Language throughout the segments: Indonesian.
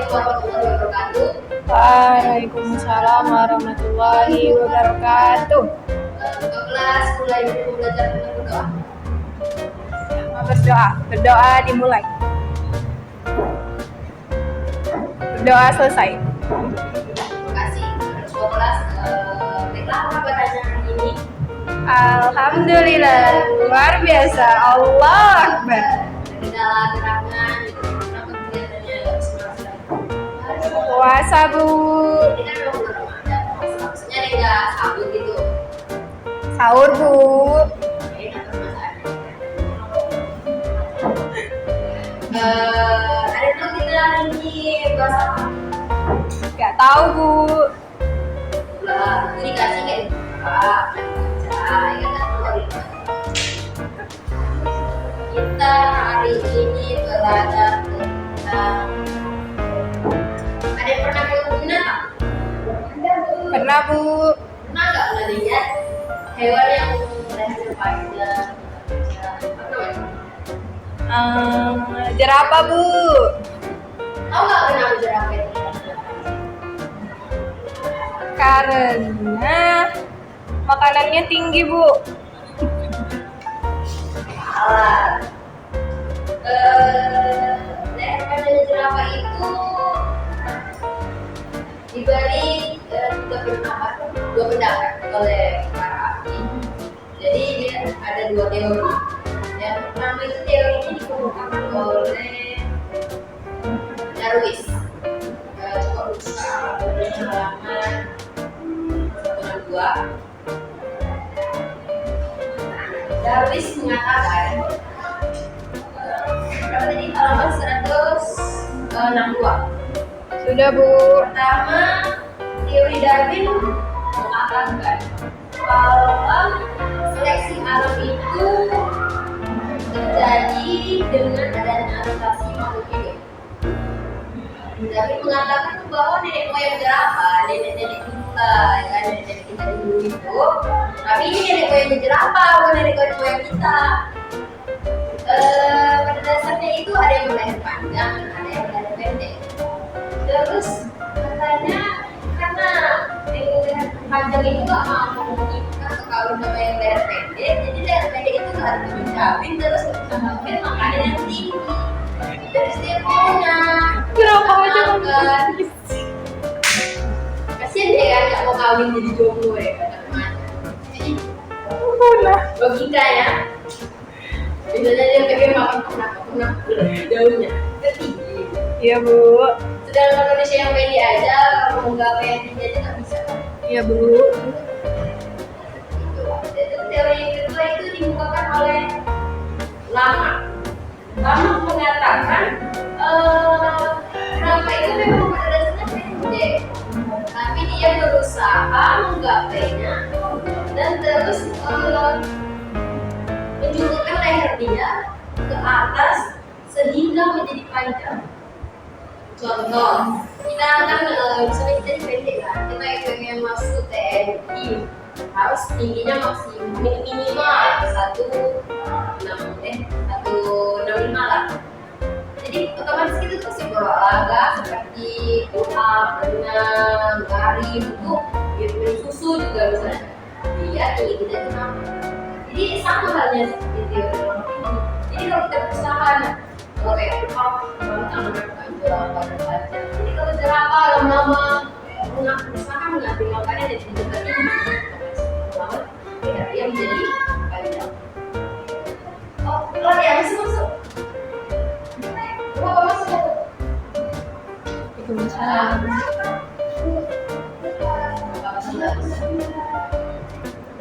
Assalamualaikum warahmatullahi wabarakatuh. Waalaikumsalam warahmatullahi wabarakatuh. Ke kelas mulai belajar dengan berdoa. Berdoa dimulai. Berdoa selesai. Terima kasih. Ketua kelas, baiklah apa bacaannya hari ini? Alhamdulillah, luar biasa. Allah Akbar. Kendala gerangan gitu. Kenapa kelihatannya nggak semangat? Puasa, Bu. Ini kan memang bulan Ramadan. Maksudnya nih nggak sahur gitu. Sahur, Bu. Oke, nah permasalahannya. Ada dulu kita hari ini bahas apa? Gak tahu, Bu. Lah, itu dikasih kayak apa? Ya kan kita hari ini belajar tentang ada yang pernah ke Bunda tak? Pernah, Bu. Pernah nggak pernah lihat hewan yang leher panjang? Apa namanya? Jerapah, Bu. Tahu nggak kenapa jerapah itu? Karena makanannya tinggi, Bu. Salah. Leher panjang jerapah itu dibagi dua pendapat oleh para ahli. Jadi dia ada dua teori. Yang pertama itu teorinya dikemukakan oleh Darwis. Coba buka halaman 162. Darwis mengatakan berapa tadi halaman 162. Sudah, Bu. Pertama, teori Darwin mengatakan bahwa seleksi alam itu terjadi dengan adanya adaptasi makhluk hidup. Darwin mengatakan bahwa nenek moyang jerapah, nenek-nenek dulu lah, ya kan, nenek kita dulu itu. Tapi ini nenek moyang jerapah, bukan nenek moyang kita. Pada dasarnya itu ada yang berleher panjang, ada yang berleher pendek. Terus katanya karena yang leher panjang itu gak mau menikah atau kawin sama yang leher pendek, jadi leher pendek itu gak ada teman kawin, terus sampai makanan yang tinggi. Terus dia punya Kenapa aja kan? Kasian dia kan gak mau kawin jadi jomblo ya. Jadi logika ya. Biasanya dia pengen makan pernah daunnya ketinggi. Iya, Bu. Sedangkan manusia yang pendek aja kalau mau gapai yang tinggi aja nggak bisa. Iya, Bu. Teori yang kedua itu dibukakan oleh Lama. Lama mengatakan jerapah itu memang pada dasarnya pendek, tapi dia berusaha menggapainya dan terus menjulurkan leher dia ke atas sehingga menjadi panjang. Contoh, kita kan misalnya kita pendek kan, kita pengen masuk TNI harus tingginya minimal 165 lah. Jadi otomatis kita terus berolahraga seperti push-up, berenang, lari, itu minum susu juga misalnya. Dia tinggi kita itu sama. Jadi sama halnya seperti teori orang tinggi. Jadi kalau kita berusaha kalau kayak push-up, tangan panjang. Jadi kalau jerapah lama-lama berusaha mengambil makannya dari tinggi lama dia menjadi panjang. Oh, lagi ya masuk. Bapak masuk.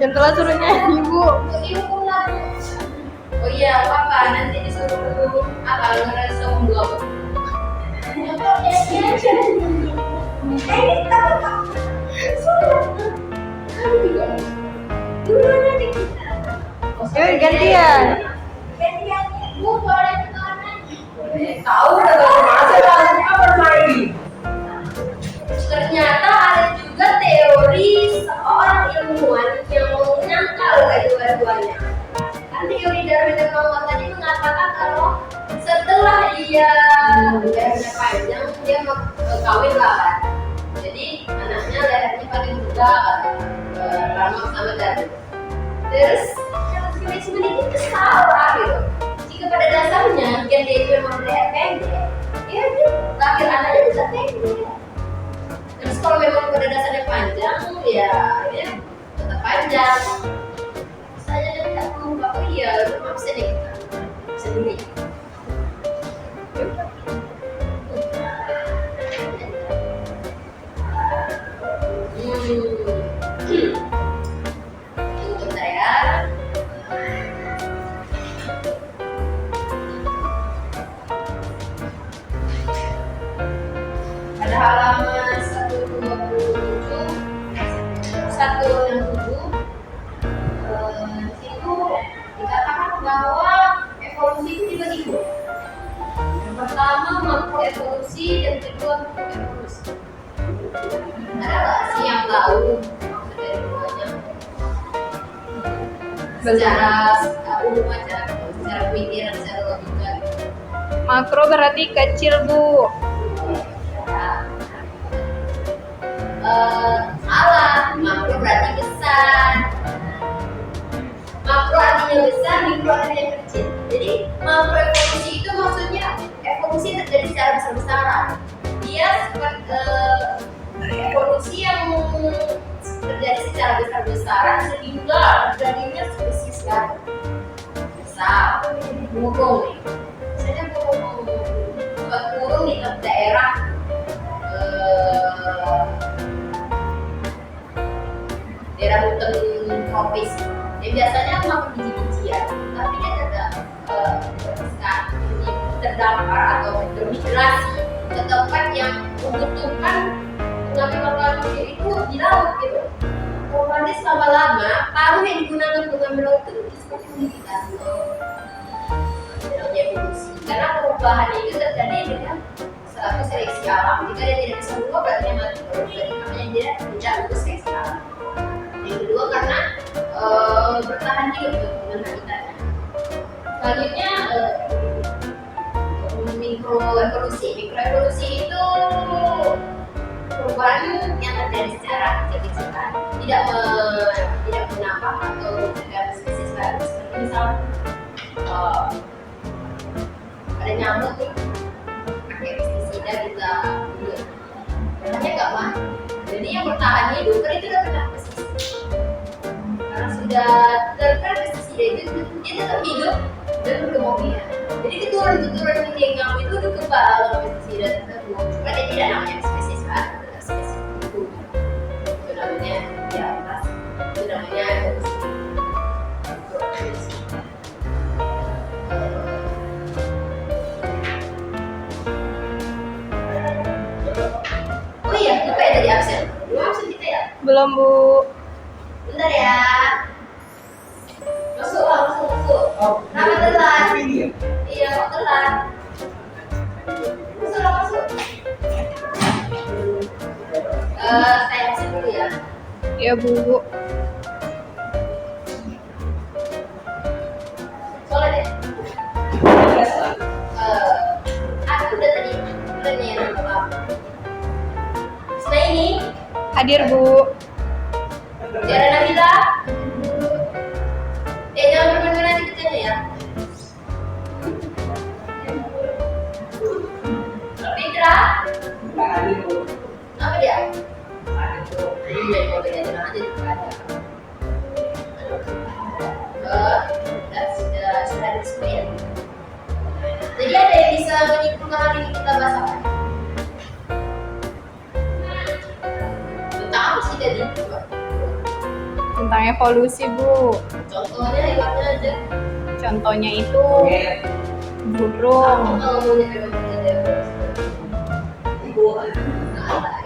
Jam telat suruh nyanyi, Bu. Oh iya, apa nanti disuruh apa ngerasa blog. Yuk, gantian. Bu, boleh kenalan lagi. Tahu udah apa lagi? Ternyata ada juga teori seorang ilmuwan yang menyangkal kedua-duanya. Kan teori Darwin dan Lama tadi mengatakan kalau setelah dia lehernya panjang, dia kawin lah kan. Jadi anaknya lehernya paling muda Rama sama Danu. Terus manajemen itu salah gitu. Jika pada dasarnya dia itu memang leher pendek, ya dia lahir anaknya bisa pendek. Terus kalau memang pada dasarnya panjang, ya dia tetap panjang. Saya jadi tak tahu apa iya, maaf sih kita sendiri. Untuk saya pada halaman 167 itu dikatakan bahwa evolusi itu dibagi dua. Yang pertama makroevolusi dan kedua mikroevolusi. Ada nggak sih yang tahu maksud dari keduanya? Secara umum aja, secara pikiran, secara logika. Makro berarti kecil, Bu. Salah, makro berarti besar. Makro artinya besar, mikro artinya kecil. Jadi makro evolusi itu maksudnya evolusi terjadi secara besar-besaran. Dia evolusi yang terjadi secara besar-besaran sehingga terjadinya spesies yang besar. Burung, misalnya burung di daerah daerah hutan tropis. Yang biasanya makan biji-bijian, tapi dia tidak terdampar atau bermigrasi ke tempat yang membutuhkan mengambil makanan itu di laut gitu. Otomatis lama-lama paruh yang digunakan untuk mengambil laut itu seperti kita namanya evolusi. Karena perubahan itu terjadi dengan suatu seleksi alam. Jika dia tidak bisa berubah berarti dia mati. Berarti namanya dia tidak lulus seleksi alam. Yang kedua karena bertahan hidup dengan habitatnya. Selanjutnya mikroevolusi. Mikroevolusi itu perubahan yang terjadi secara kecil-kecilan, tidak menambah atau mencegah spesies baru. Seperti misal ada nyamuk nih, pakai pestisida kita bunuh, hanya nggak mah. Jadi yang bertahan hidup kan itu udah kena pestisida. Karena sudah terkena pestisida itu dia tetap hidup dan berkembang biak. Jadi keturunan yang nyamuk itu udah kebal sama pestisida tersebut. Cuma dia tidak namanya spesies baru, tetap spesies itu. Itu namanya ya pas. Itu namanya evolusi. Oh iya, lupa ya tadi absen. Belum absen kita ya? Belum, Bu. Bentar ya. Masuk. Kenapa telat? Iya, kok telat? Masuk. Saya absen dulu ya. Ya, Bu. Soalnya deh. Aku udah tadi nanya nama ini. Hadir, Bu. Tiara Nabila. Jangan bermain nanti kerjanya ya. Fitra. Apa dia? Iya, mau kerjanya aja ada. Sudah display. Jadi ada yang bisa menyimpulkan hari ini kita bahas apa? Tentang apa sih tadi? Tentang evolusi, Bu. Contohnya hewannya aja. Contohnya itu burung. Kalau mau nyari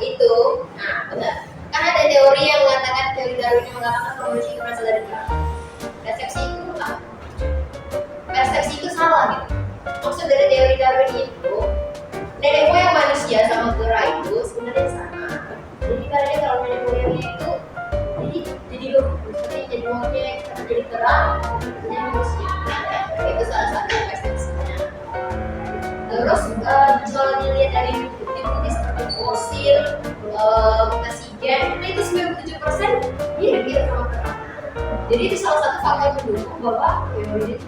itu, nah benar. Kan ada teori yang mengatakan teori Darwin yang mengatakan kalau manusia itu berasal dari kera. Persepsi itu salah gitu. Maksud dari teori Darwin itu nenek moyang manusia sama kera itu sebenarnya sama. Jadi karena kalau nenek moyangnya itu jadi lurus, jadi monyet, jadi kera, jadi manusia. Itu salah satu persepsinya. Terus kalau dilihat dari bukti seperti kasih gen itu 97% dia gitu sama perang. Jadi itu salah satu faktor mendukung bahwa teori itu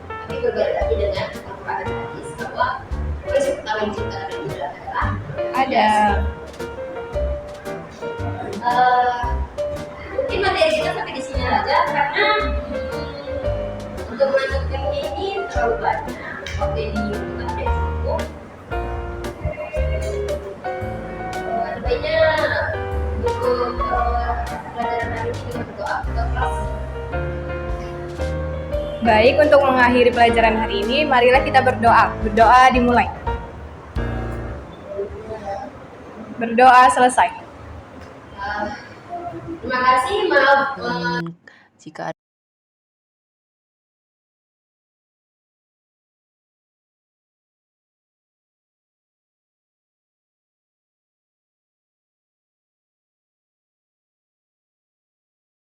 tapi berbeda lagi dengan Al-Quran dan hadis bahwa prinsip pertama yang diciptakan itu adalah Ada. mungkin materi kita sampai di sini aja karena untuk melanjutkannya ini terlalu banyak waktu ini kita tidak cukup. Ada baiknya untuk pelajaran hari ini kita berdoa untuk kelas. Baik, untuk mengakhiri pelajaran hari ini, marilah kita berdoa. Berdoa dimulai. Berdoa selesai. Terima kasih, maaf jika